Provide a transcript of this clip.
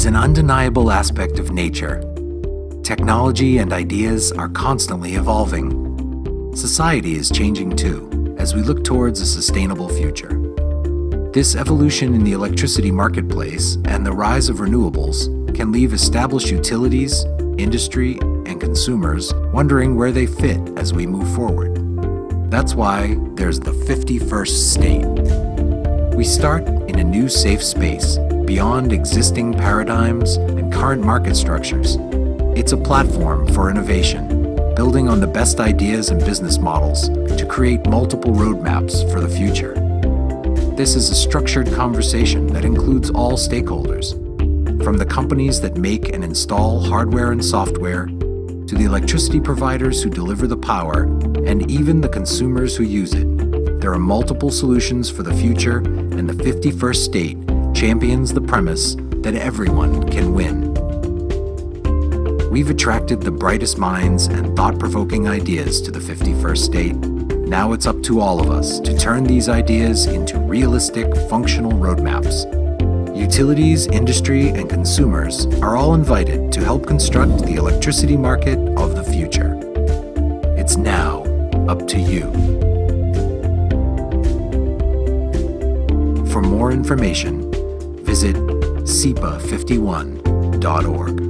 is an undeniable aspect of nature. Technology and ideas are constantly evolving. Society is changing too, as we look towards a sustainable future. This evolution in the electricity marketplace and the rise of renewables can leave established utilities, industry, and consumers wondering where they fit as we move forward. That's why there's the 51st State. We start in a new safe space, beyond existing paradigms and current market structures. It's a platform for innovation, building on the best ideas and business models to create multiple roadmaps for the future. This is a structured conversation that includes all stakeholders, from the companies that make and install hardware and software, to the electricity providers who deliver the power, and even the consumers who use it. There are multiple solutions for the future, and the 51st State champions the premise that everyone can win. We've attracted the brightest minds and thought-provoking ideas to the 51st State. Now it's up to all of us to turn these ideas into realistic, functional roadmaps. Utilities, industry, and consumers are all invited to help construct the electricity market of the future. It's now up to you. For more information, visit SEPA51.org.